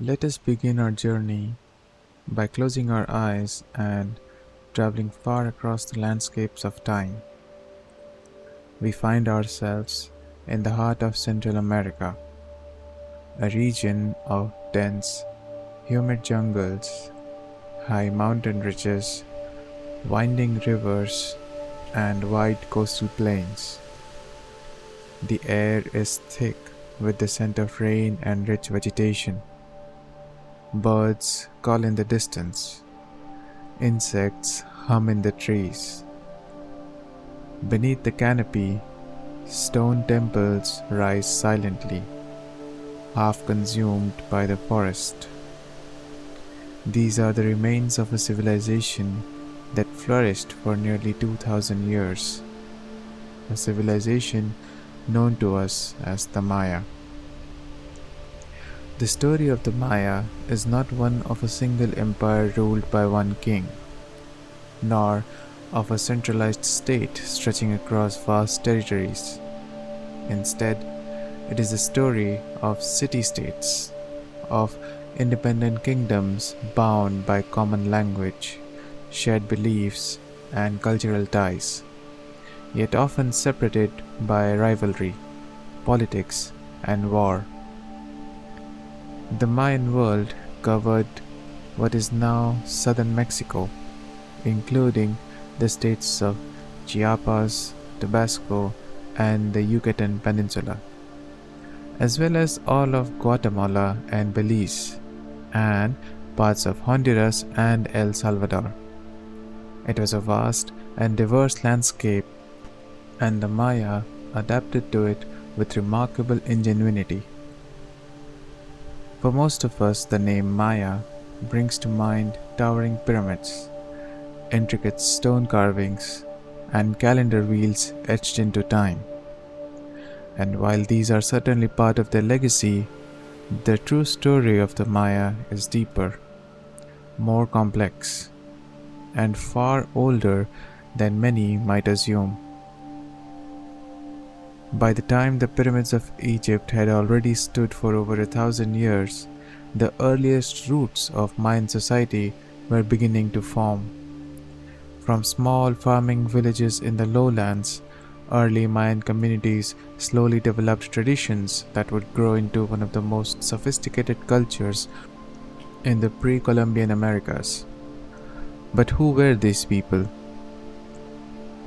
Let us begin our journey by closing our eyes and traveling far across the landscapes of time. We find ourselves in the heart of Central America, a region of dense, humid jungles, high mountain ridges, winding rivers, and wide coastal plains. The air is thick with the scent of rain and rich vegetation. Birds call in the distance. Insects hum in the trees. Beneath the canopy, stone temples rise silently, half consumed by the forest. These are the remains of a civilization that flourished for nearly 2000 years, a civilization known to us as the Maya. The story of the Maya is not one of a single empire ruled by one king, nor of a centralized state stretching across vast territories. Instead, it is the story of city-states, of independent kingdoms bound by common language, shared beliefs, and cultural ties, yet often separated by rivalry, politics, and war. The Mayan world covered what is now southern Mexico, including the states of Chiapas, Tabasco, and the Yucatan Peninsula, as well as all of Guatemala and Belize, and parts of Honduras and El Salvador. It was a vast and diverse landscape, and the Maya adapted to it with remarkable ingenuity. For most of us, the name Maya brings to mind towering pyramids, intricate stone carvings, and calendar wheels etched into time. And while these are certainly part of their legacy, the true story of the Maya is deeper, more complex, and far older than many might assume. By the time the pyramids of Egypt had already stood for over 1,000 years, the earliest roots of Mayan society were beginning to form. From small farming villages in the lowlands, early Mayan communities slowly developed traditions that would grow into one of the most sophisticated cultures in the pre-Columbian Americas. But who were these people?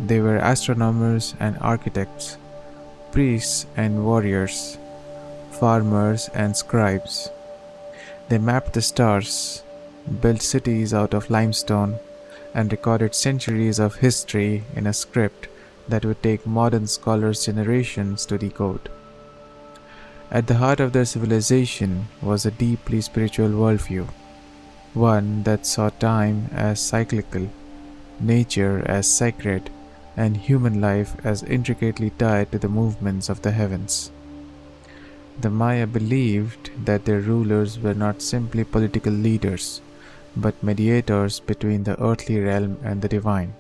They were astronomers and architects, priests and warriors, farmers and scribes. They mapped the stars, built cities out of limestone, and recorded centuries of history in a script that would take modern scholars generations to decode. At the heart of their civilization was a deeply spiritual worldview, one that saw time as cyclical, nature as sacred, and human life as intricately tied to the movements of the heavens. The Maya believed that their rulers were not simply political leaders, but mediators between the earthly realm and the divine.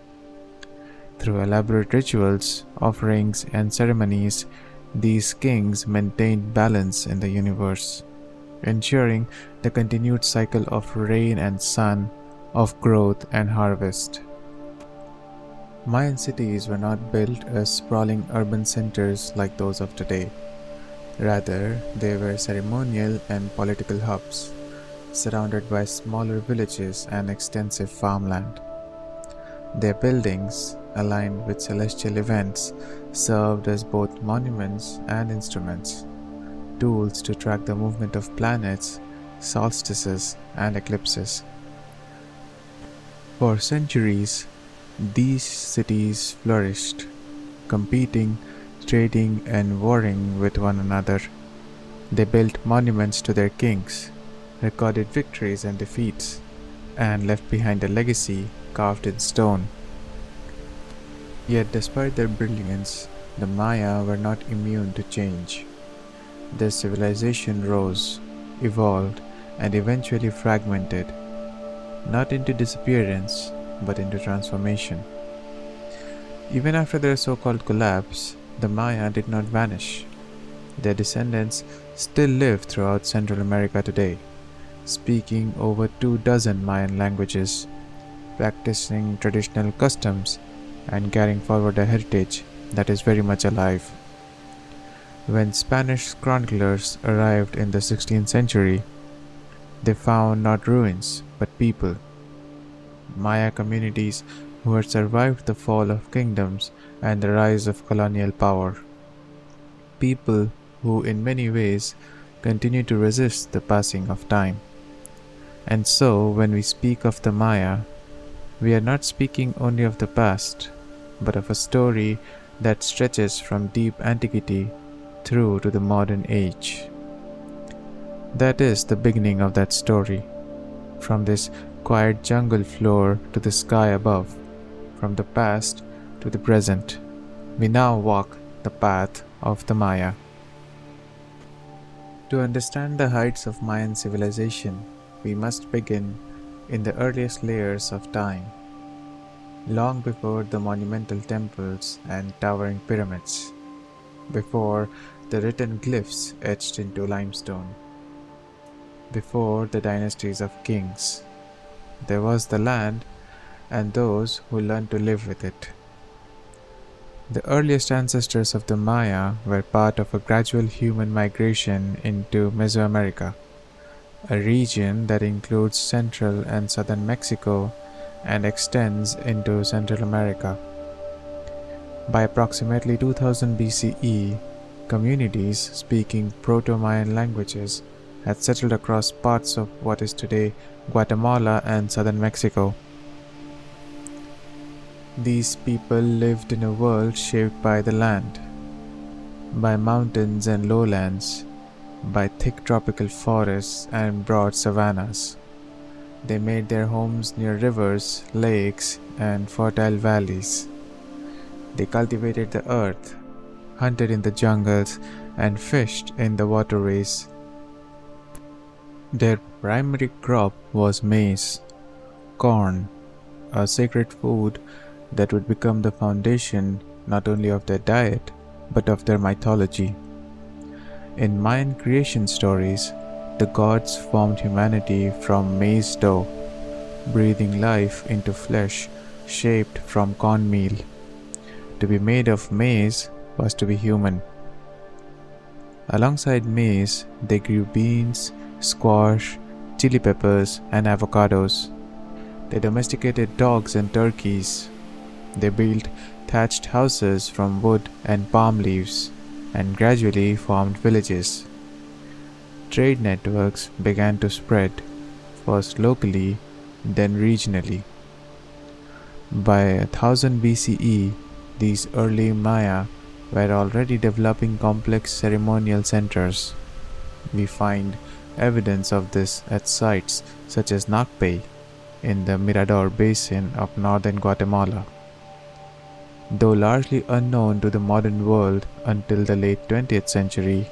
Through elaborate rituals, offerings, and ceremonies, these kings maintained balance in the universe, ensuring the continued cycle of rain and sun, of growth and harvest. Mayan cities were not built as sprawling urban centers like those of today. Rather, they were ceremonial and political hubs, surrounded by smaller villages and extensive farmland. Their buildings, aligned with celestial events, served as both monuments and instruments, tools to track the movement of planets, solstices, and eclipses. For centuries, these cities flourished, competing, trading, and warring with one another. They built monuments to their kings, recorded victories and defeats, and left behind a legacy carved in stone. Yet despite their brilliance, the Maya were not immune to change. Their civilization rose, evolved, and eventually fragmented, not into disappearance, but into transformation. Even after their so-called collapse, the Maya did not vanish. Their descendants still live throughout Central America today, speaking over 24 Mayan languages, practicing traditional customs, and carrying forward a heritage that is very much alive. When Spanish chroniclers arrived in the 16th century, they found not ruins but people, Maya communities who had survived the fall of kingdoms and the rise of colonial power. People who, in many ways, continue to resist the passing of time. And so, when we speak of the Maya, we are not speaking only of the past, but of a story that stretches from deep antiquity through to the modern age. That is the beginning of that story, from this quiet jungle floor to the sky above, from the past to the present. We now walk the path of the Maya. To understand the heights of Mayan civilization, we must begin in the earliest layers of time, long before the monumental temples and towering pyramids, before the written glyphs etched into limestone, before the dynasties of kings. There was the land and those who learned to live with it. The earliest ancestors of the Maya were part of a gradual human migration into Mesoamerica, a region that includes central and southern Mexico and extends into Central America. By approximately 2000 BCE, communities speaking Proto-Mayan languages had settled across parts of what is today Guatemala and southern Mexico. These people lived in a world shaped by the land, by mountains and lowlands, by thick tropical forests and broad savannas. They made their homes near rivers, lakes, and fertile valleys. They cultivated the earth, hunted in the jungles, and fished in the waterways. Their primary crop was maize, corn, a sacred food that would become the foundation not only of their diet but of their mythology. In Mayan creation stories, the gods formed humanity from maize dough, breathing life into flesh shaped from cornmeal. To be made of maize was to be human. Alongside maize, they grew beans, squash, chili peppers, and avocados. They domesticated dogs and turkeys. They built thatched houses from wood and palm leaves, and gradually formed villages. Trade networks began to spread, first locally, then regionally. By 1000 BCE, these early Maya were already developing complex ceremonial centers. We find evidence of this at sites such as Nakpay in the Mirador Basin of northern Guatemala. Though largely unknown to the modern world until the late 20th century,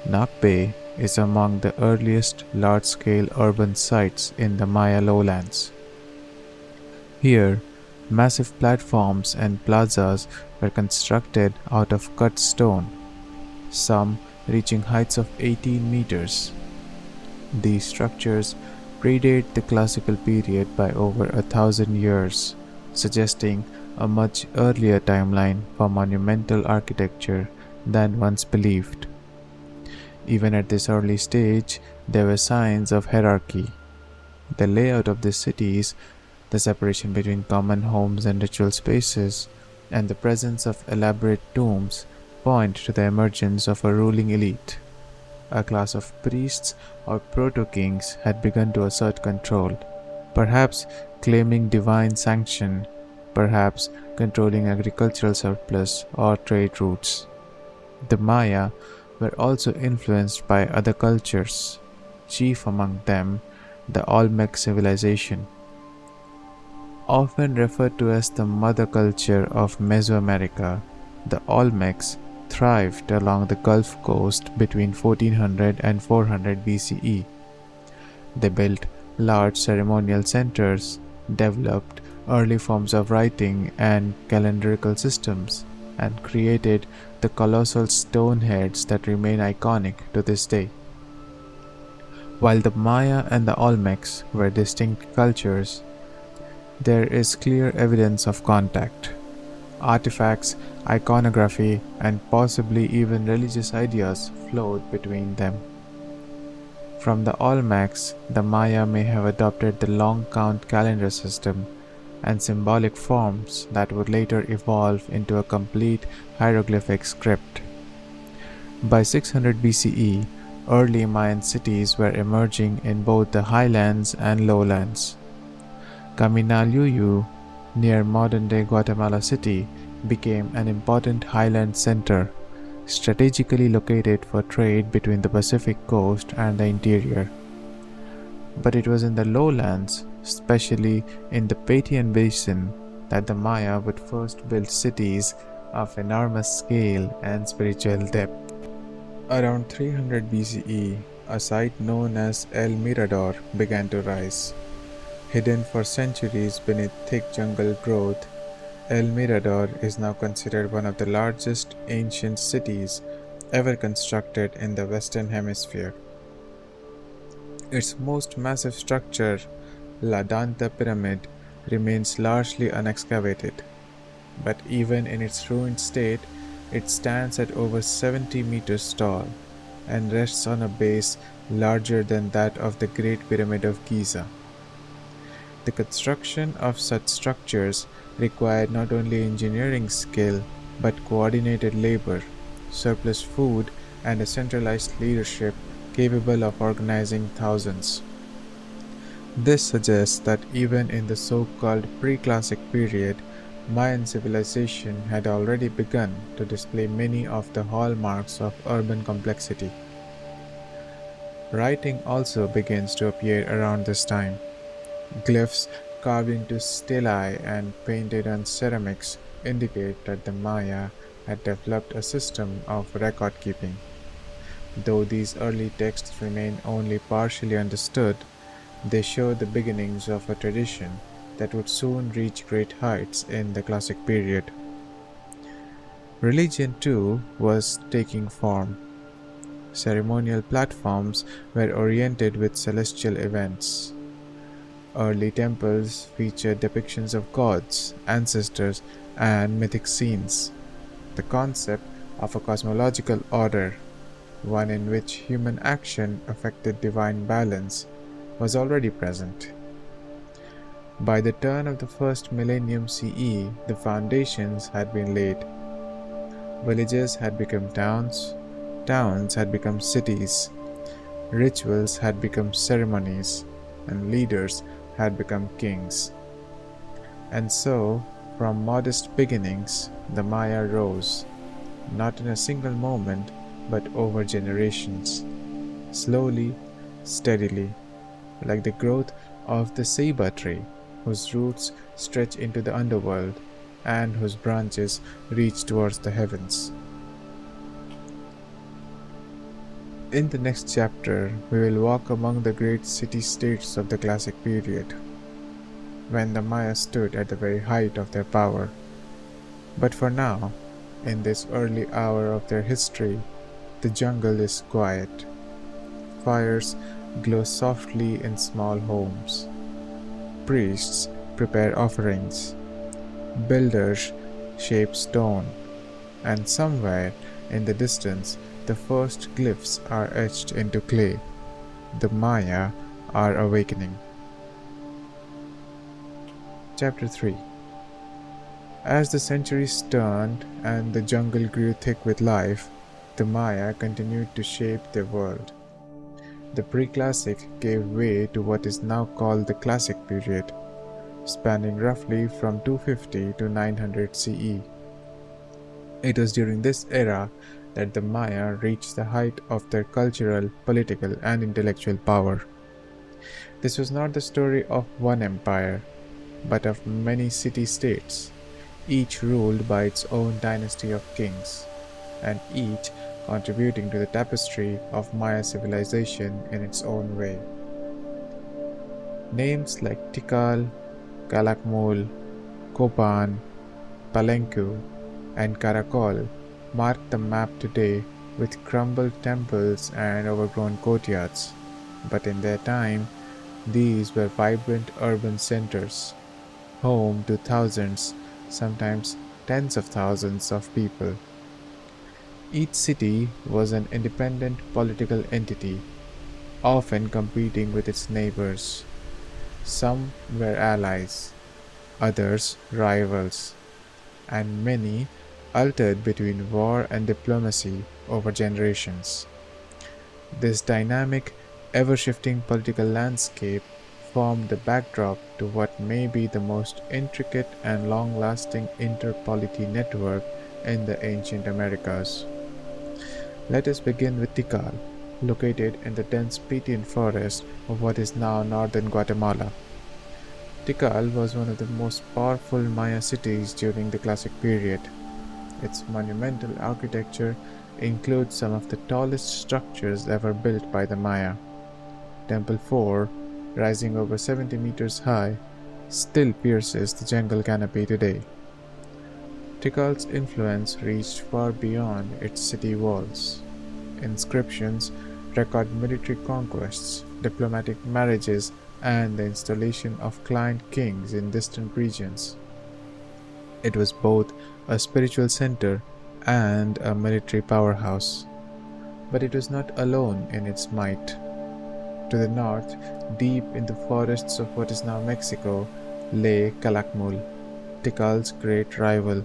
Nakpay is among the earliest large-scale urban sites in the Maya lowlands. Here, massive platforms and plazas were constructed out of cut stone, some reaching heights of 18 meters. These structures predate the classical period by over 1,000 years, suggesting a much earlier timeline for monumental architecture than once believed. Even at this early stage, there were signs of hierarchy. The layout of the cities, the separation between common homes and ritual spaces, and the presence of elaborate tombs point to the emergence of a ruling elite. A class of priests or proto-kings had begun to assert control, perhaps claiming divine sanction, perhaps controlling agricultural surplus or trade routes. The Maya were also influenced by other cultures, chief among them the Olmec civilization. Often referred to as the mother culture of Mesoamerica, the Olmecs thrived along the Gulf Coast between 1400 and 400 BCE. They built large ceremonial centers, developed early forms of writing and calendrical systems, and created the colossal stone heads that remain iconic to this day. While the Maya and the Olmecs were distinct cultures, there is clear evidence of contact. Artifacts, iconography, and possibly even religious ideas flowed between them. From the Olmecs, the Maya may have adopted the long count calendar system and symbolic forms that would later evolve into a complete hieroglyphic script. By 600 BCE, early Mayan cities were emerging in both the highlands and lowlands. Caminaluyú, near modern-day Guatemala City, became an important highland center, strategically located for trade between the Pacific coast and the interior. But it was in the lowlands, especially in the Patian Basin, that the Maya would first build cities of enormous scale and spiritual depth. Around 300 BCE, a site known as El Mirador began to rise. Hidden for centuries beneath thick jungle growth, El Mirador is now considered one of the largest ancient cities ever constructed in the Western Hemisphere. Its most massive structure, La Danta Pyramid, remains largely unexcavated, but even in its ruined state, it stands at over 70 meters tall and rests on a base larger than that of the Great Pyramid of Giza. The construction of such structures required not only engineering skill but coordinated labor, surplus food, and a centralized leadership capable of organizing thousands. This suggests that even in the so-called pre-classic period, Mayan civilization had already begun to display many of the hallmarks of urban complexity. Writing also begins to appear around this time. Glyphs carved into stelae and painted on ceramics indicate that the Maya had developed a system of record keeping. Though these early texts remain only partially understood, they show the beginnings of a tradition that would soon reach great heights in the classic period. Religion, too, was taking form. Ceremonial platforms were oriented with celestial events. Early temples featured depictions of gods, ancestors, and mythic scenes. The concept of a cosmological order, one in which human action affected divine balance, was already present. By the turn of the first millennium CE, the foundations had been laid. Villages had become towns, towns had become cities, rituals had become ceremonies, and leaders had become kings. And so, from modest beginnings, the Maya rose, not in a single moment, but over generations, slowly, steadily, like the growth of the ceiba tree, whose roots stretch into the underworld and whose branches reach towards the heavens. In the next chapter, we will walk among the great city-states of the classic period, when the Maya stood at the very height of their power. But for now, in this early hour of their history, the jungle is quiet. Fires glow softly in small homes. Priests prepare offerings. Builders shape stone. And somewhere in the distance, the first glyphs are etched into clay. The Maya are awakening. Chapter 3. As the centuries turned and the jungle grew thick with life, the Maya continued to shape their world. The pre-classic gave way to what is now called the classic period, spanning roughly from 250 to 900 CE. It was during this era that the Maya reached the height of their cultural, political, and intellectual power. This was not the story of one empire, but of many city-states, each ruled by its own dynasty of kings, and each contributing to the tapestry of Maya civilization in its own way. Names like Tikal, Calakmul, Copán, Palenque, and Caracol mark the map today with crumbled temples and overgrown courtyards. but in their time, these were vibrant urban centers, home to thousands, sometimes tens of thousands of people. Each city was an independent political entity, often competing with its neighbors. Some were allies, others rivals, and many altered between war and diplomacy over generations. This dynamic, ever shifting political landscape formed the backdrop to what may be the most intricate and long lasting interpolity network in the ancient Americas. Let us begin with Tikal, located in the dense Plataean forest of what is now northern Guatemala. Tikal was one of the most powerful Maya cities during the Classic period. Its monumental architecture includes some of the tallest structures ever built by the Maya. Temple 4, rising over 70 meters high, still pierces the jungle canopy today. Tikal's influence reached far beyond its city walls. Inscriptions record military conquests, diplomatic marriages, and the installation of client kings in distant regions. It was both a spiritual center and a military powerhouse. But it was not alone in its might. To the north, deep in the forests of what is now Mexico, lay Calakmul, Tikal's great rival.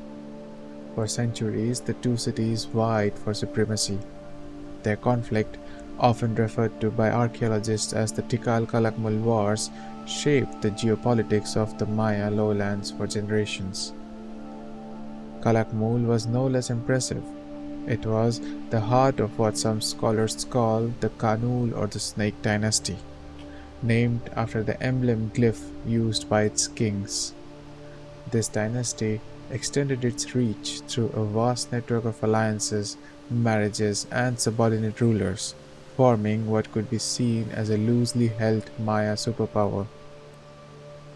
For centuries, the two cities vied for supremacy. Their conflict, often referred to by archaeologists as the Tikal-Calakmul Wars, shaped the geopolitics of the Maya lowlands for generations. Calakmul was no less impressive. It was the heart of what some scholars call the Kanul or the Snake Dynasty, named after the emblem glyph used by its kings. This dynasty extended its reach through a vast network of alliances, marriages, and subordinate rulers, forming what could be seen as a loosely held Maya superpower.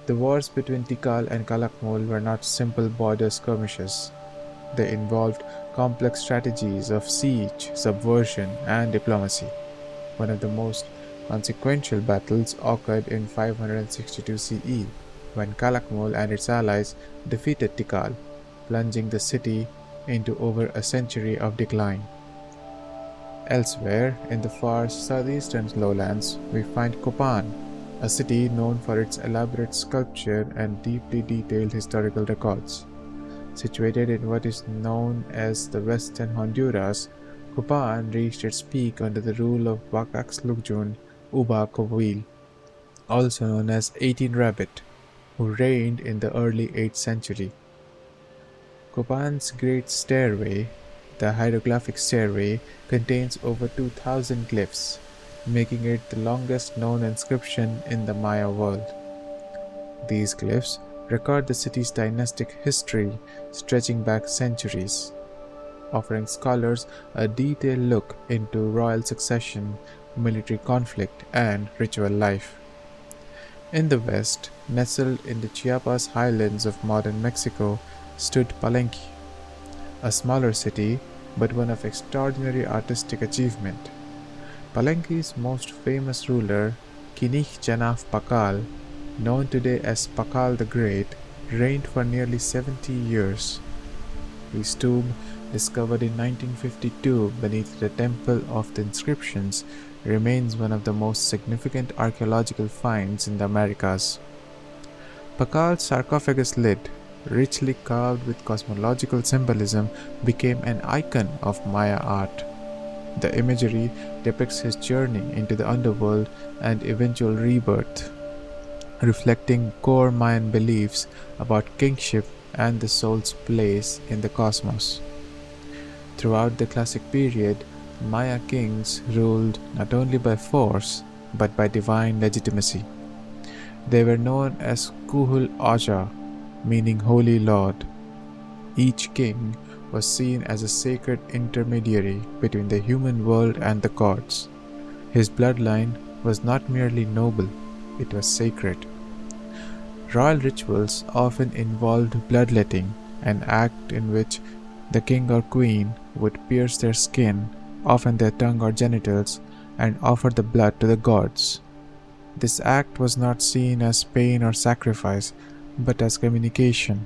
The wars between Tikal and Calakmul were not simple border skirmishes. They involved complex strategies of siege, subversion, and diplomacy. One of the most consequential battles occurred in 562 CE, when Calakmul and its allies defeated Tikal, plunging the city into over a century of decline. Elsewhere, in the far southeastern lowlands, we find Copán, a city known for its elaborate sculpture and deeply detailed historical records. Situated in what is known as the western Honduras, Copán reached its peak under the rule of Wakaxlugjun Uba Kowil, also known as 18 Rabbit, who reigned in the early 8th century. Copán's Great Stairway, the hieroglyphic stairway, contains over 2,000 glyphs, making it the longest known inscription in the Maya world. These glyphs record the city's dynastic history stretching back centuries, offering scholars a detailed look into royal succession, military conflict, and ritual life. In the west, nestled in the Chiapas highlands of modern Mexico, stood Palenque, a smaller city but one of extraordinary artistic achievement. Palenque's most famous ruler, Kinich Janaf Pakal, known today as Pakal the Great, reigned for nearly 70 years. His tomb, discovered in 1952 beneath the Temple of the Inscriptions, remains one of the most significant archaeological finds in the Americas. Pakal's sarcophagus lid, richly carved with cosmological symbolism, became an icon of Maya art. The imagery depicts his journey into the underworld and eventual rebirth, reflecting core Mayan beliefs about kingship and the soul's place in the cosmos. Throughout the Classic period, Maya kings ruled not only by force but by divine legitimacy. They were known as Kuhul Aja, meaning Holy Lord. Each king was seen as a sacred intermediary between the human world and the gods. His bloodline was not merely noble, it was sacred. Royal rituals often involved bloodletting, an act in which the king or queen would pierce their skin, often their tongue or genitals, and offer the blood to the gods. This act was not seen as pain or sacrifice, but as communication.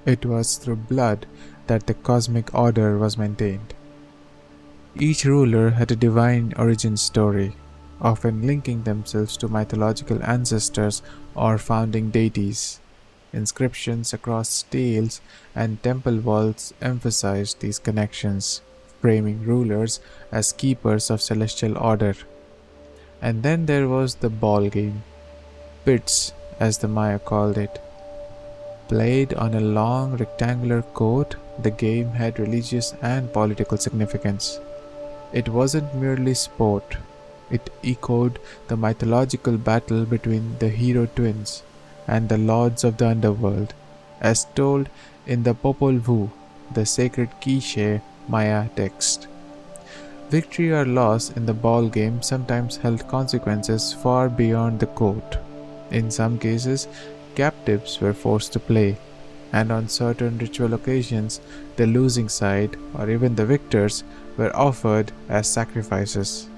It was through blood that the cosmic order was maintained. Each ruler had a divine origin story, often linking themselves to mythological ancestors or founding deities. Inscriptions across stelae and temple walls emphasized these connections, framing rulers as keepers of celestial order. And then there was the ball game, pits as the Maya called it. Played on a long rectangular court, the game had religious and political significance. It wasn't merely sport, it echoed the mythological battle between the hero twins and the lords of the underworld, as told in the Popol Vuh, the sacred Quiché Maya text. Victory or loss in the ball game sometimes held consequences far beyond the court. In some cases, captives were forced to play, and on certain ritual occasions, the losing side, or even the victors, were offered as sacrifices.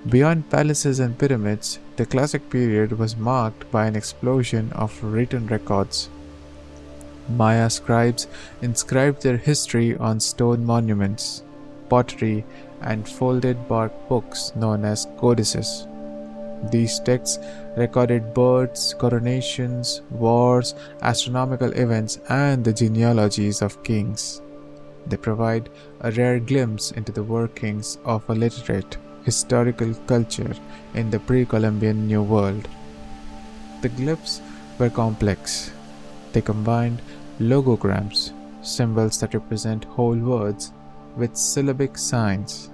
Beyond palaces and pyramids, the classic period was marked by an explosion of written records. Maya scribes inscribed their history on stone monuments, pottery, and folded bark books known as codices. These texts recorded births, coronations, wars, astronomical events, and the genealogies of kings. They provide a rare glimpse into the workings of a literate, historical culture in the pre-Columbian New World. The glyphs were complex. They combined logograms, symbols that represent whole words, with syllabic signs.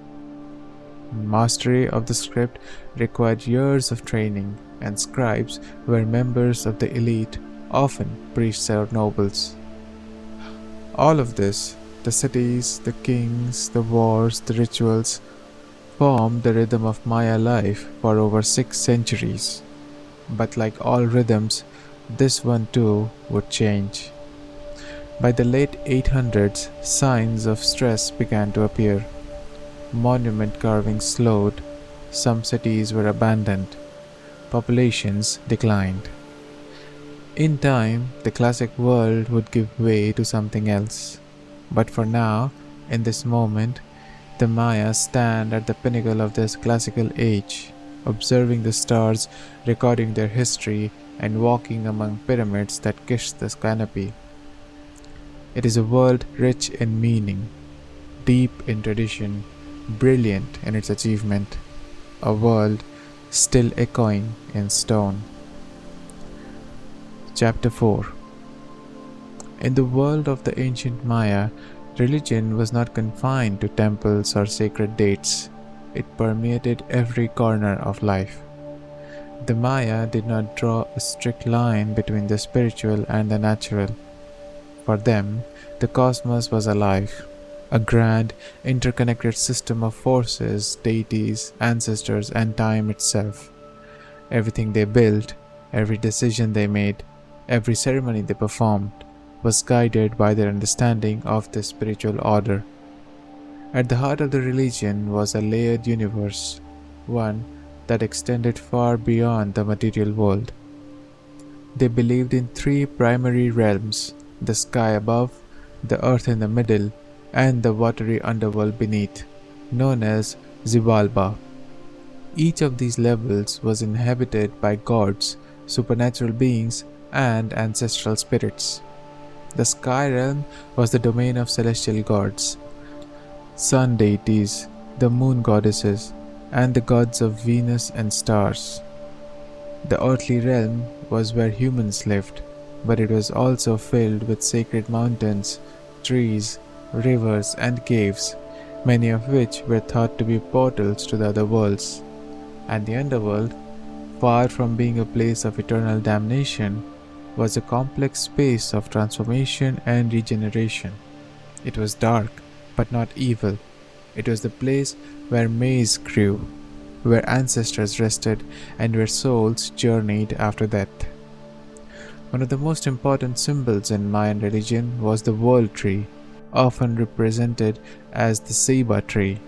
Mastery of the script required years of training, and scribes were members of the elite, often priests or nobles. All of this, the cities, the kings, the wars, the rituals, formed the rhythm of Maya life for over 6 centuries. But like all rhythms, this one too would change. By the late 800s, signs of stress began to appear. Monument carvings slowed, some cities were abandoned, populations declined. In time, the classic world would give way to something else. But for now, in this moment, the Mayas stand at the pinnacle of this classical age, observing the stars, recording their history, and walking among pyramids that kiss the canopy. It is a world rich in meaning, deep in tradition, brilliant in its achievement, a world still echoing in stone. Chapter 4. In the world of the ancient Maya, religion was not confined to temples or sacred dates. It permeated every corner of life. The Maya did not draw a strict line between the spiritual and the natural. For them, the cosmos was alive, a grand, interconnected system of forces, deities, ancestors, and time itself. Everything they built, every decision they made, every ceremony they performed, was guided by their understanding of the spiritual order. At the heart of the religion was a layered universe, one that extended far beyond the material world. They believed in 3 primary realms: the sky above, the earth in the middle, and the watery underworld beneath, known as Xibalba. Each of these levels was inhabited by gods, supernatural beings, and ancestral spirits. The sky realm was the domain of celestial gods, sun deities, the moon goddesses, and the gods of Venus and stars. The earthly realm was where humans lived, but it was also filled with sacred mountains, trees, rivers, and caves, many of which were thought to be portals to the other worlds. And the underworld, far from being a place of eternal damnation, was a complex space of transformation and regeneration. It was dark, but not evil. It was the place where maize grew, where ancestors rested, and where souls journeyed after death. One of the most important symbols in Mayan religion was the world tree, often represented as the ceiba tree.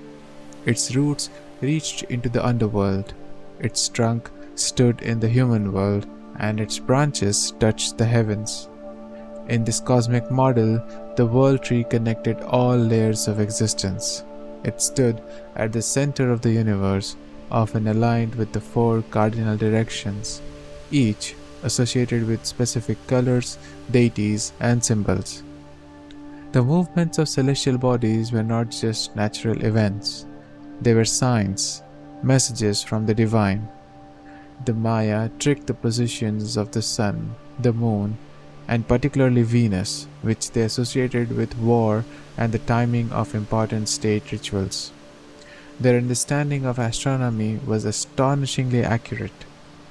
Its roots reached into the underworld. Its trunk stood in the human world, and its branches touched the heavens. In this cosmic model, the world tree connected all layers of existence. It stood at the center of the universe, often aligned with the four cardinal directions, each associated with specific colors, deities, and symbols. The movements of celestial bodies were not just natural events, they were signs, messages from the divine. The Maya tricked the positions of the sun, the moon, and particularly Venus, which they associated with war and the timing of important state rituals. Their understanding of astronomy was astonishingly accurate.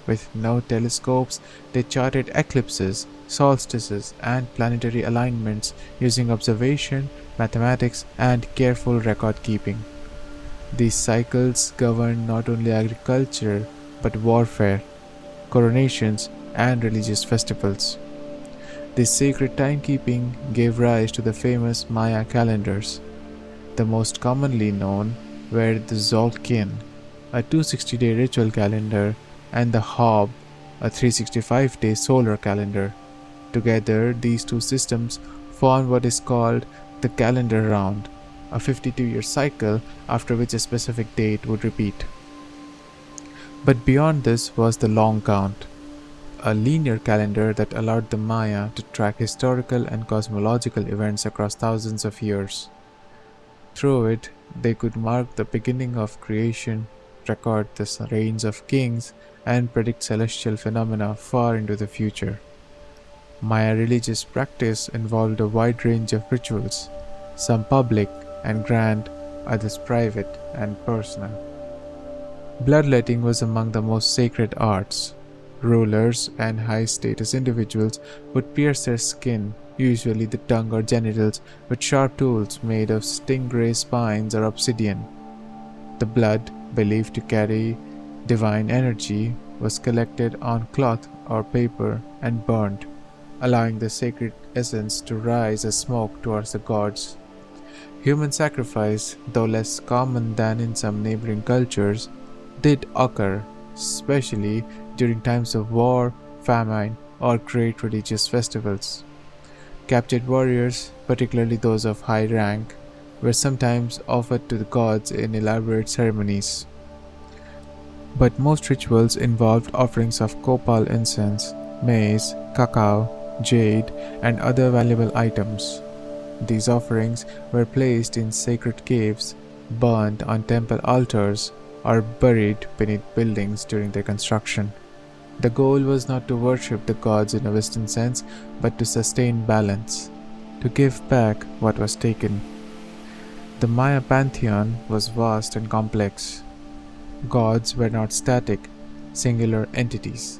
With no telescopes, they charted eclipses, solstices, and planetary alignments using observation, mathematics, and careful record keeping. These cycles governed not only agriculture but warfare, coronations, and religious festivals. This sacred timekeeping gave rise to the famous Maya calendars. The most commonly known were the Zolkin, a 260-day ritual calendar, and the Hob, a 365-day solar calendar. Together, these two systems formed what is called the calendar round, a 52-year cycle after which a specific date would repeat. But beyond this was the long count, a linear calendar that allowed the Maya to track historical and cosmological events across thousands of years. Through it, they could mark the beginning of creation, record the reigns of kings, and predict celestial phenomena far into the future. Maya religious practice involved a wide range of rituals, some public and grand, others private and personal. Bloodletting was among the most sacred arts. Rulers and high-status individuals would pierce their skin, usually the tongue or genitals, with sharp tools made of stingray spines or obsidian. The blood, believed to carry divine energy, was collected on cloth or paper and burned, allowing the sacred essence to rise as smoke towards the gods. Human sacrifice, though less common than in some neighboring cultures, did occur, especially during times of war, famine, or great religious festivals. Captured warriors, particularly those of high rank, were sometimes offered to the gods in elaborate ceremonies. But most rituals involved offerings of copal incense, maize, cacao, jade, and other valuable items. These offerings were placed in sacred caves, burned on temple altars, or buried beneath buildings during their construction. The goal was not to worship the gods in a Western sense, but to sustain balance, to give back what was taken. The Maya pantheon was vast and complex. Gods were not static, singular entities.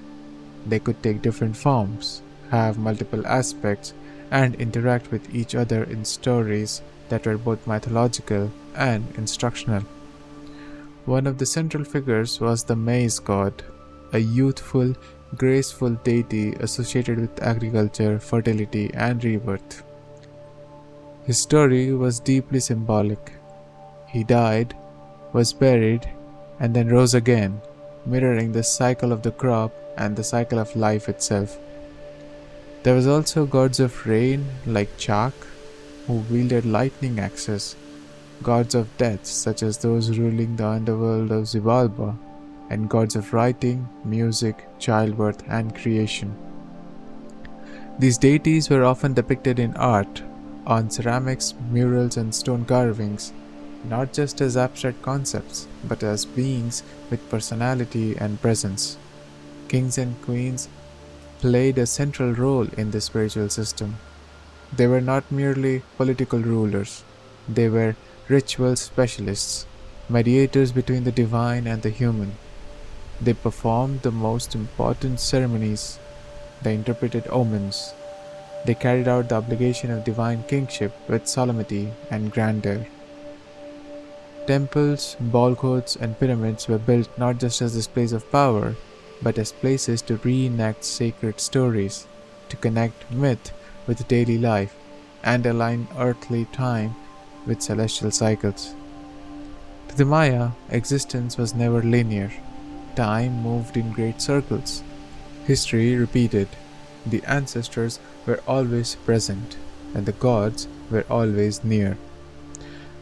They could take different forms, have multiple aspects, and interact with each other in stories that were both mythological and instructional. One of the central figures was the maize god, a youthful, graceful deity associated with agriculture, fertility, and rebirth. His story was deeply symbolic. He died, was buried, and then rose again, mirroring the cycle of the crop and the cycle of life itself. There was also gods of rain like Chak, who wielded lightning axes, gods of death such as those ruling the underworld of Xibalba, and gods of writing, music, childbirth, and creation. These deities were often depicted in art, on ceramics, murals, and stone carvings, not just as abstract concepts, but as beings with personality and presence. Kings and queens played a central role in this spiritual system. They were not merely political rulers, they were ritual specialists, mediators between the divine and the human. They performed the most important ceremonies, they interpreted omens, they carried out the obligation of divine kingship with solemnity and grandeur. Temples, ball courts, and pyramids were built not just as displays of power, but as places to reenact sacred stories, to connect myth with daily life, and align earthly time with celestial cycles. The To the Maya, existence was never linear. Time moved in great circles. History repeated. The ancestors were always present, and the gods were always near.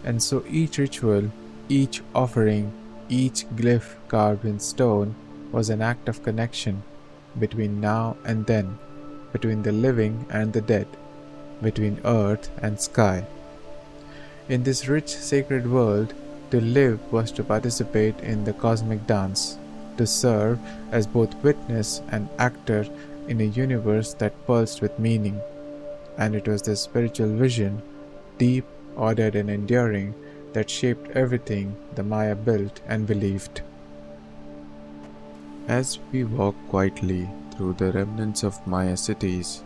And so each ritual, each offering, each glyph carved in stone was an act of connection between now and then, between the living and the dead, between earth and sky. In this rich sacred world, to live was to participate in the cosmic dance, to serve as both witness and actor in a universe that pulsed with meaning. And it was this spiritual vision, deep, ordered, and enduring, that shaped everything the Maya built and believed. As we walk quietly through the remnants of Maya cities,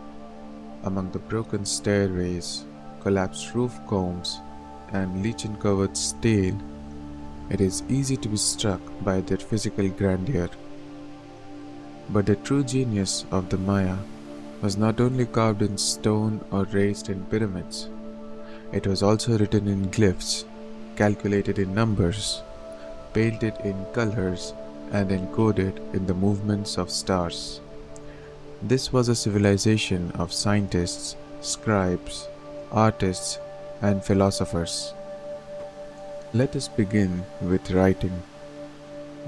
among the broken stairways, collapsed roof combs, and lichen-covered stele, it is easy to be struck by their physical grandeur. But the true genius of the Maya was not only carved in stone or raised in pyramids, it was also written in glyphs, calculated in numbers, painted in colors, and encoded in the movements of stars. This was a civilization of scientists, scribes, artists, and philosophers. Let us begin with writing.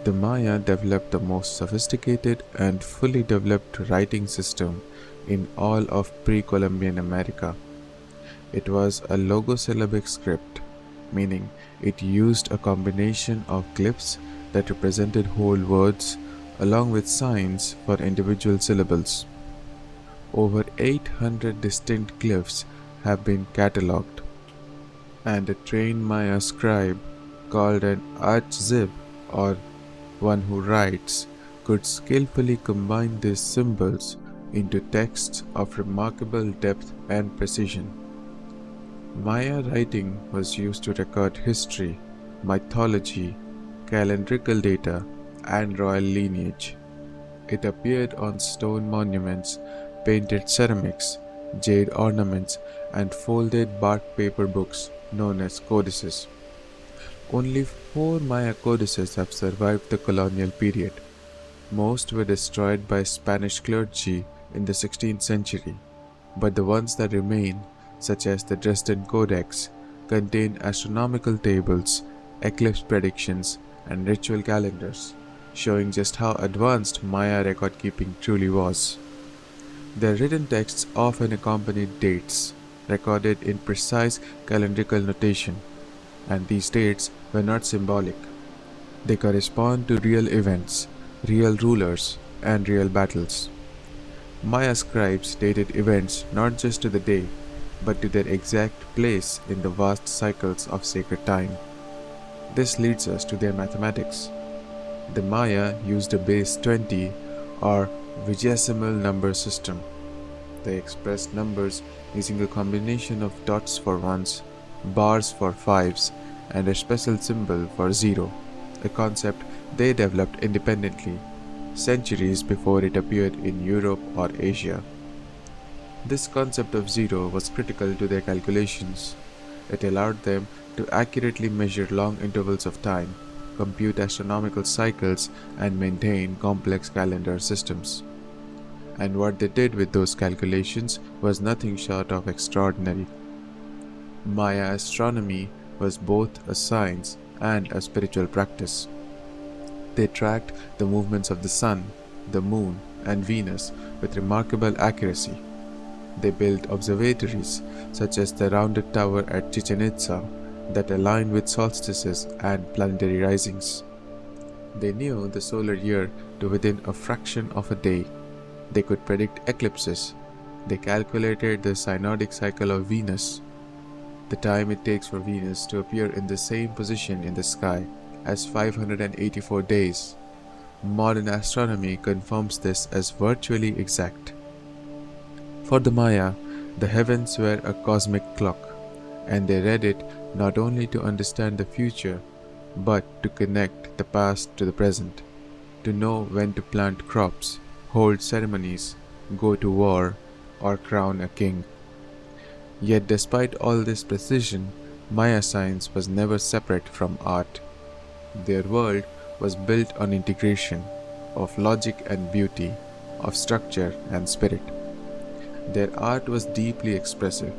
The Maya developed the most sophisticated and fully developed writing system in all of pre-Columbian America. It was a logosyllabic script, meaning it used a combination of glyphs that represented whole words along with signs for individual syllables. Over 800 distinct glyphs have been catalogued, and a trained Maya scribe called an archzib, or one who writes, could skillfully combine these symbols into texts of remarkable depth and precision. Maya writing was used to record history, mythology, calendrical data, and royal lineage. It appeared on stone monuments, painted ceramics, jade ornaments, and folded bark paper books known as codices. Only 4 Maya codices have survived the colonial period. Most were destroyed by Spanish clergy in the 16th century, but the ones that remain, such as the Dresden Codex, contain astronomical tables, eclipse predictions, and ritual calendars, showing just how advanced Maya record keeping truly was. Their written texts often accompanied dates, recorded in precise calendrical notation, and these dates were not symbolic. They correspond to real events, real rulers, and real battles. Maya scribes dated events not just to the day, but to their exact place in the vast cycles of sacred time. This leads us to their mathematics. The Maya used a base 20 or vigesimal number system. They expressed numbers using a combination of dots for ones, bars for fives, and a special symbol for zero, a concept they developed independently, centuries before it appeared in Europe or Asia. This concept of zero was critical to their calculations. It allowed them to accurately measure long intervals of time, compute astronomical cycles, and maintain complex calendar systems. And what they did with those calculations was nothing short of extraordinary. Maya astronomy was both a science and a spiritual practice. They tracked the movements of the sun, the moon, and Venus with remarkable accuracy. They built observatories, such as the rounded tower at Chichén Itzá, that aligned with solstices and planetary risings. They knew the solar year to within a fraction of a day. They could predict eclipses. They calculated the synodic cycle of Venus, the time it takes for Venus to appear in the same position in the sky, as 584 days. Modern astronomy confirms this as virtually exact. For the Maya, the heavens were a cosmic clock, and they read it not only to understand the future, but to connect the past to the present, to know when to plant crops, hold ceremonies, go to war, or crown a king. Yet despite all this precision, Maya science was never separate from art. Their world was built on integration of logic and beauty, of structure and spirit. Their art was deeply expressive.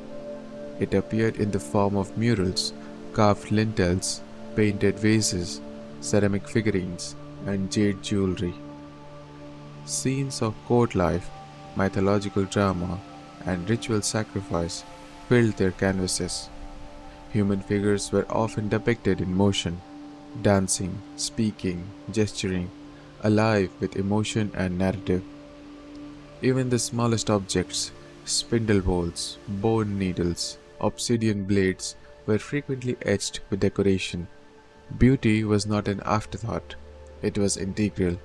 It appeared in the form of murals, carved lintels, painted vases, ceramic figurines, and jade jewelry. Scenes of court life, mythological drama, and ritual sacrifice filled their canvases. Human figures were often depicted in motion, dancing, speaking, gesturing, alive with emotion and narrative. Even the smallest objects, spindle whorls, bone needles, obsidian blades, were frequently etched with decoration. Beauty was not an afterthought, it was integral.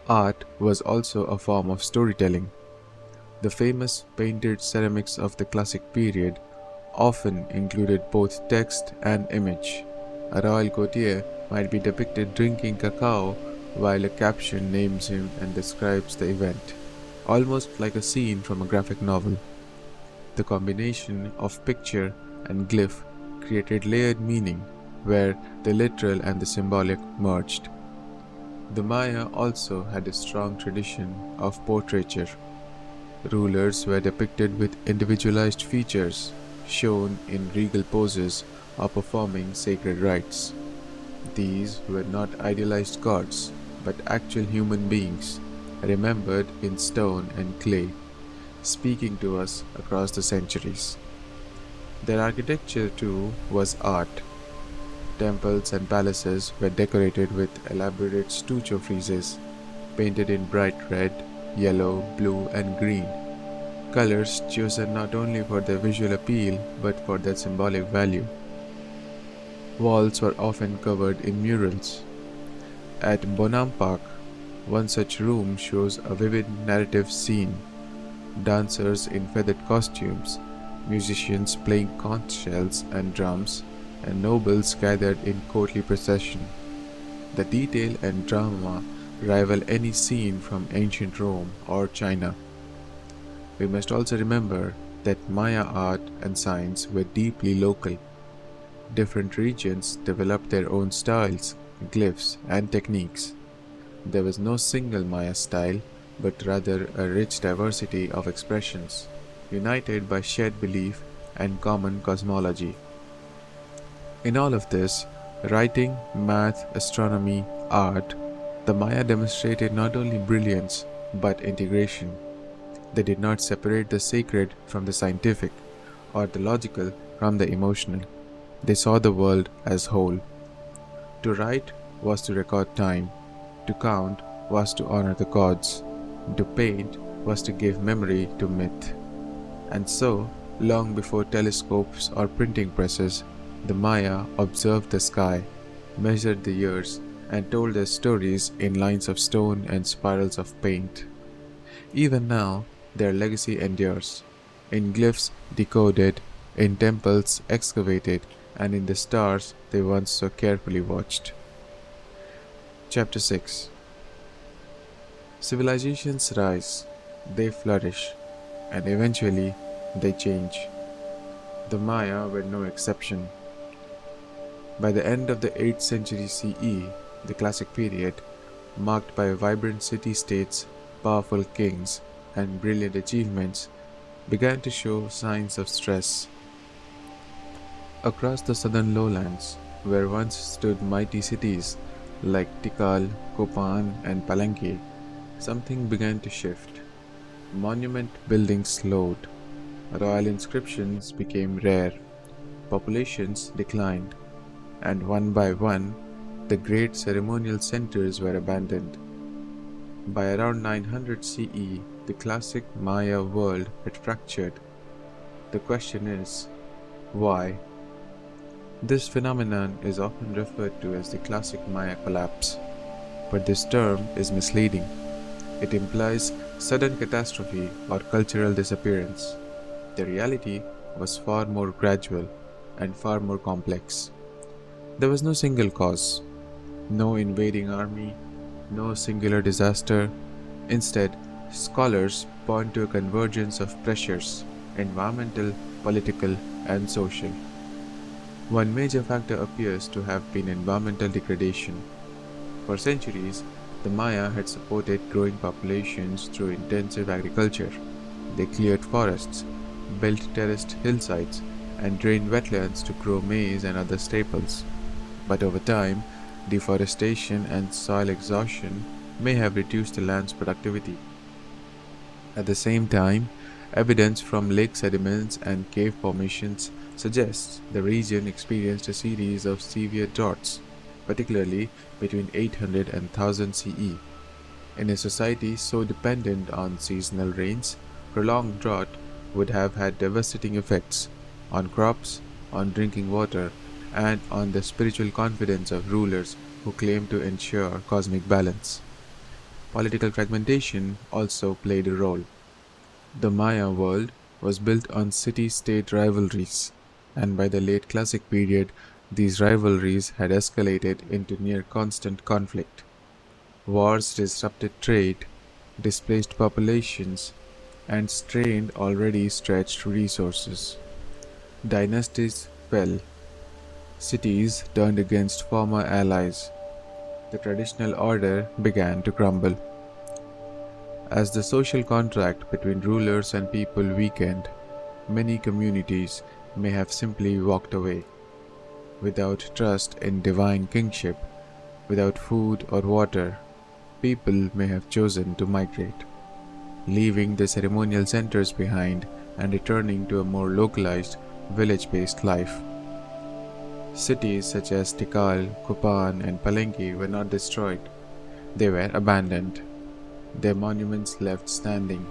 Art was also a form of storytelling. The famous painted ceramics of the classic period often included both text and image. A royal courtier might be depicted drinking cacao while a caption names him and describes the event, almost like a scene from a graphic novel. The combination of picture and glyph created layered meaning where the literal and the symbolic merged. The Maya also had a strong tradition of portraiture. Rulers were depicted with individualized features, shown in regal poses or performing sacred rites. These were not idealized gods, but actual human beings, remembered in stone and clay, speaking to us across the centuries. Their architecture, too, was art. Temples and palaces were decorated with elaborate stucco friezes, painted in bright red, yellow, blue, and green. Colors chosen not only for their visual appeal but for their symbolic value. Walls were often covered in murals. At Bonampak, one such room shows a vivid narrative scene: dancers in feathered costumes, musicians playing conch shells and drums, and nobles gathered in courtly procession. The detail and drama rival any scene from ancient Rome or China. We must also remember that Maya art and science were deeply local. Different regions developed their own styles, glyphs, and techniques. There was no single Maya style, but rather a rich diversity of expressions, united by shared belief and common cosmology. In all of this, writing, math, astronomy, art, the Maya demonstrated not only brilliance, but integration. They did not separate the sacred from the scientific, or the logical from the emotional. They saw the world as whole. To write was to record time, to count was to honor the gods, to paint was to give memory to myth. And so, long before telescopes or printing presses, the Maya observed the sky, measured the years, and told their stories in lines of stone and spirals of paint. Even now, their legacy endures, in glyphs decoded, in temples excavated, and in the stars they once so carefully watched. Chapter 6. Civilizations rise, they flourish, and eventually they change. The Maya were no exception. By the end of the 8th century CE, the classic period, marked by vibrant city-states, powerful kings, and brilliant achievements, began to show signs of stress. Across the southern lowlands, where once stood mighty cities like Tikal, Copán, and Palenque, something began to shift. Monument building slowed, royal inscriptions became rare, populations declined, and one by one, the great ceremonial centers were abandoned. By around 900 CE, the classic Maya world had fractured. The question is, why? This phenomenon is often referred to as the classic Maya collapse, but this term is misleading. It implies sudden catastrophe or cultural disappearance. The reality was far more gradual and far more complex. There was no single cause, no invading army, no singular disaster. Instead, scholars point to a convergence of pressures: environmental, political, and social. One major factor appears to have been environmental degradation. For centuries, the Maya had supported growing populations through intensive agriculture. They cleared forests, built terraced hillsides, and drained wetlands to grow maize and other staples. But over time, deforestation and soil exhaustion may have reduced the land's productivity. At the same time, evidence from lake sediments and cave formations suggests the region experienced a series of severe droughts, particularly between 800 and 1000 CE. In a society so dependent on seasonal rains, prolonged drought would have had devastating effects on crops, on drinking water, and on the spiritual confidence of rulers who claimed to ensure cosmic balance. Political fragmentation also played a role. The Maya world was built on city-state rivalries, and by the late Classic period, these rivalries had escalated into near constant conflict. Wars disrupted trade, displaced populations, and strained already stretched resources. Dynasties fell, cities turned against former allies, the traditional order began to crumble. As the social contract between rulers and people weakened, many communities may have simply walked away. Without trust in divine kingship, without food or water, people may have chosen to migrate, leaving the ceremonial centers behind and returning to a more localized, village-based life. Cities such as Tikal, Copán, and Palenque were not destroyed, they were abandoned, their monuments left standing,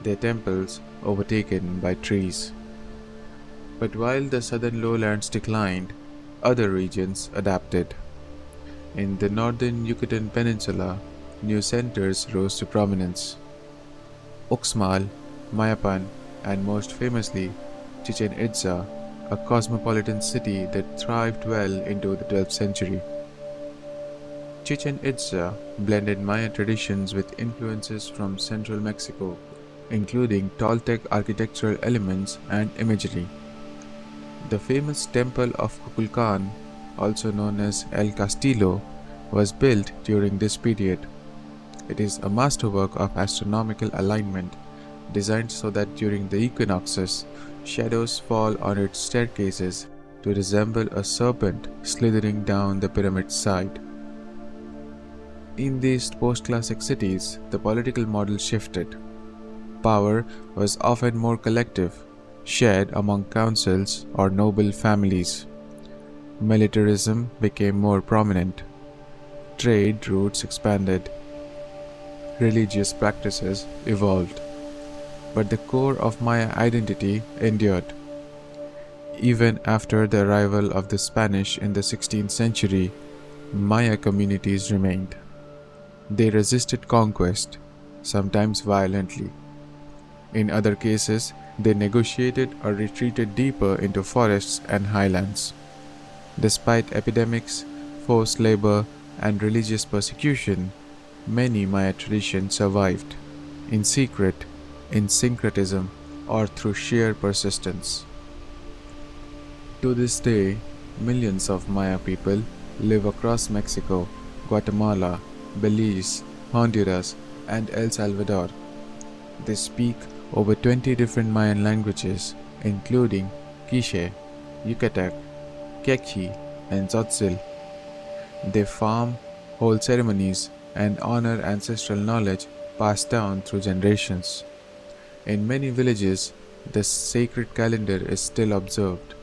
their temples overtaken by trees. But while the southern lowlands declined, other regions adapted. In the northern Yucatan Peninsula, new centers rose to prominence. Uxmal, Mayapan, and most famously, Chichén Itzá, a cosmopolitan city that thrived well into the 12th century. Chichén Itzá blended Maya traditions with influences from central Mexico, including Toltec architectural elements and imagery. The famous temple of Kukulkan, also known as El Castillo, was built during this period. It is a masterwork of astronomical alignment, designed so that during the equinoxes, shadows fall on its staircases to resemble a serpent slithering down the pyramid's side. In these post-classic cities, the political model shifted. Power was often more collective, shared among councils or noble families. Militarism became more prominent. Trade routes expanded. Religious practices evolved. But the core of Maya identity endured. Even after the arrival of the Spanish in the 16th century, Maya communities remained. They resisted conquest, sometimes violently. In other cases, they negotiated or retreated deeper into forests and highlands. Despite epidemics, forced labor, and religious persecution, many Maya traditions survived, in secret, in syncretism, or through sheer persistence. To this day, millions of Maya people live across Mexico, Guatemala, Belize, Honduras, and El Salvador. They speak over 20 different Mayan languages, including Quiche, Yucatec, Quechua, and Tzotzil. They farm, hold ceremonies, and honor ancestral knowledge passed down through generations. In many villages, the sacred calendar is still observed.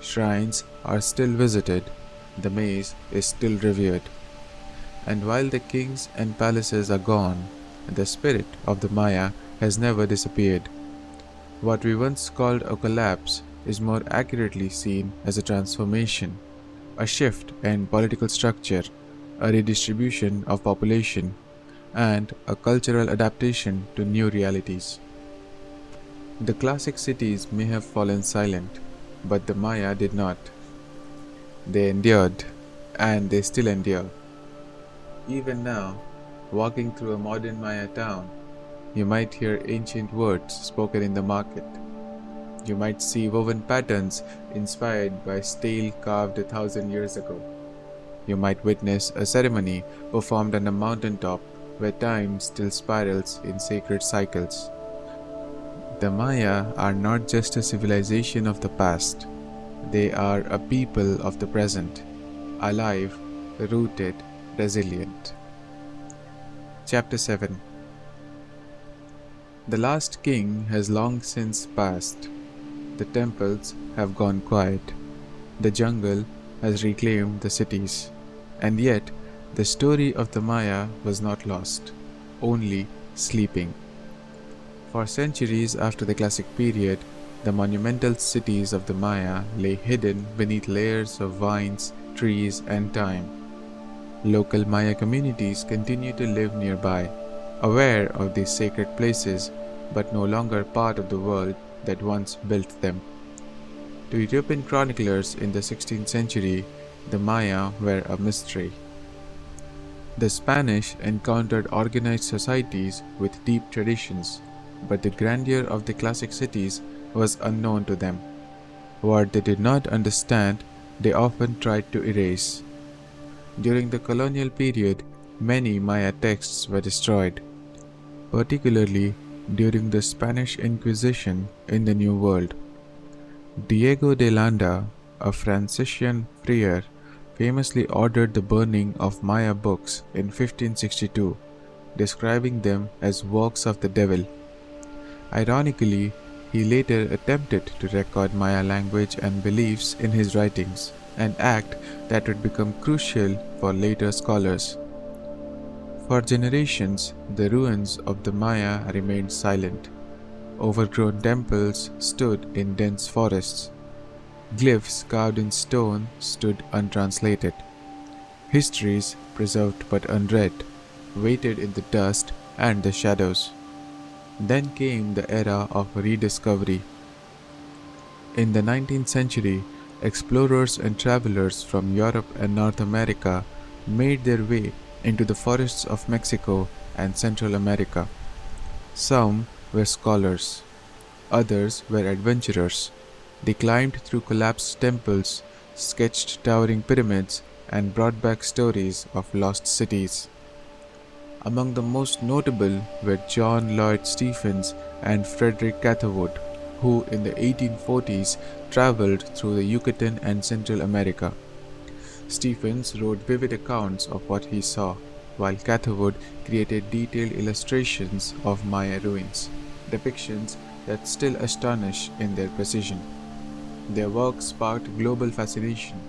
Shrines are still visited, the maize is still revered. And while the kings and palaces are gone, the spirit of the Maya has never disappeared. What we once called a collapse is more accurately seen as a transformation, a shift in political structure, a redistribution of population, and a cultural adaptation to new realities. The classic cities may have fallen silent, but the Maya did not. They endured, and they still endure. Even now, walking through a modern Maya town, you might hear ancient words spoken in the market. You might see woven patterns inspired by stele carved 1,000 years ago. You might witness a ceremony performed on a mountaintop where time still spirals in sacred cycles. The Maya are not just a civilization of the past, they are a people of the present, alive, rooted, resilient. Chapter 7. The last king has long since passed. The temples have gone quiet. The jungle has reclaimed the cities. And yet, the story of the Maya was not lost, only sleeping. For centuries after the classic period, the monumental cities of the Maya lay hidden beneath layers of vines, trees, and time. Local Maya communities continue to live nearby, aware of these sacred places, but no longer part of the world that once built them. To European chroniclers in the 16th century, the Maya were a mystery. The Spanish encountered organized societies with deep traditions, but the grandeur of the classic cities was unknown to them. What they did not understand, they often tried to erase. During the colonial period, many Maya texts were destroyed, particularly during the Spanish Inquisition in the New World. Diego de Landa, a Franciscan friar, famously ordered the burning of Maya books in 1562, describing them as works of the devil. Ironically, he later attempted to record Maya language and beliefs in his writings, an act that would become crucial for later scholars. For generations, the ruins of the Maya remained silent. Overgrown temples stood in dense forests. Glyphs carved in stone stood untranslated. Histories, preserved but unread, waited in the dust and the shadows. Then came the era of rediscovery. In the 19th century, explorers and travelers from Europe and North America made their way into the forests of Mexico and Central America. Some were scholars, others were adventurers. They climbed through collapsed temples, sketched towering pyramids, and brought back stories of lost cities. Among the most notable were John Lloyd Stephens and Frederick Catherwood, who in the 1840s traveled through the Yucatan and Central America. Stephens wrote vivid accounts of what he saw, while Catherwood created detailed illustrations of Maya ruins, depictions that still astonish in their precision. Their work sparked global fascination,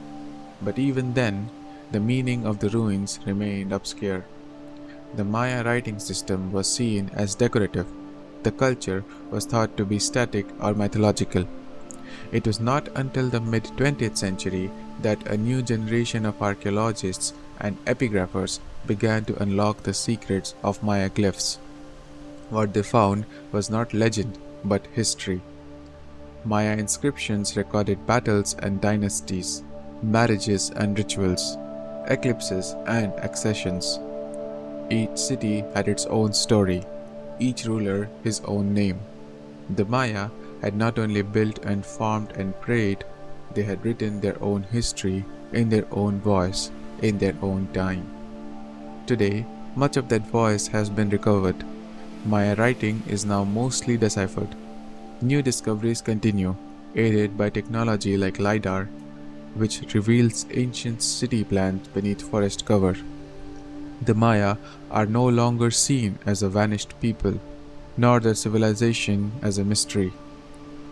but even then, the meaning of the ruins remained obscure. The Maya writing system was seen as decorative. The culture was thought to be static or mythological. It was not until the mid-20th century that a new generation of archaeologists and epigraphers began to unlock the secrets of Maya glyphs. What they found was not legend, but history. Maya inscriptions recorded battles and dynasties, marriages and rituals, eclipses and accessions. Each city had its own story, each ruler his own name. The Maya had not only built and farmed and prayed, they had written their own history in their own voice, in their own time. Today, much of that voice has been recovered. Maya writing is now mostly deciphered. New discoveries continue, aided by technology like LiDAR, which reveals ancient city plans beneath forest cover. The Maya are no longer seen as a vanished people, nor their civilization as a mystery.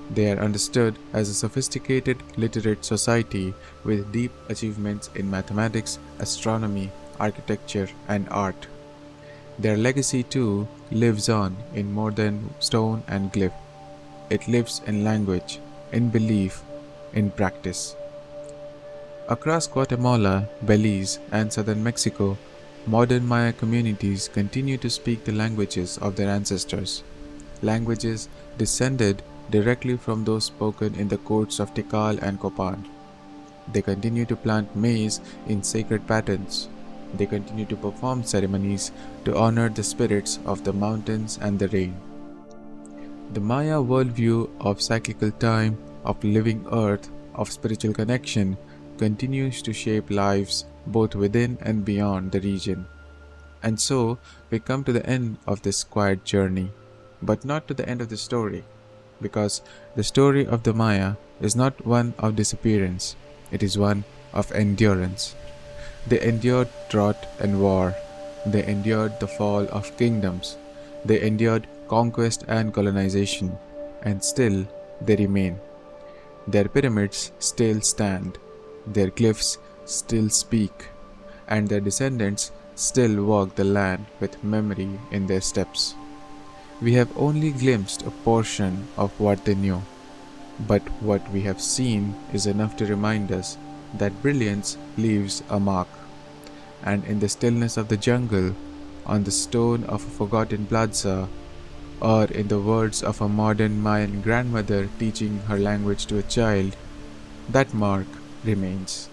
They are understood as a sophisticated, literate society with deep achievements in mathematics, astronomy, architecture, and art. Their legacy, too, lives on in more than stone and glyph. It lives in language, in belief, in practice. Across Guatemala, Belize, and southern Mexico, modern Maya communities continue to speak the languages of their ancestors, languages descended directly from those spoken in the courts of Tikal and Copán. They continue to plant maize in sacred patterns. They continue to perform ceremonies to honor the spirits of the mountains and the rain. The Maya worldview of cyclical time, of living earth, of spiritual connection continues to shape lives both within and beyond the region. And so, we come to the end of this quiet journey, but not to the end of the story, because the story of the Maya is not one of disappearance, it is one of endurance. They endured drought and war. They endured the fall of kingdoms. They endured conquest and colonization. And still, they remain. Their pyramids still stand. Their cliffs still speak. And their descendants still walk the land with memory in their steps. We have only glimpsed a portion of what they knew. But what we have seen is enough to remind us that brilliance leaves a mark. And in the stillness of the jungle, on the stone of a forgotten plaza, or in the words of a modern Mayan grandmother teaching her language to a child, that mark remains.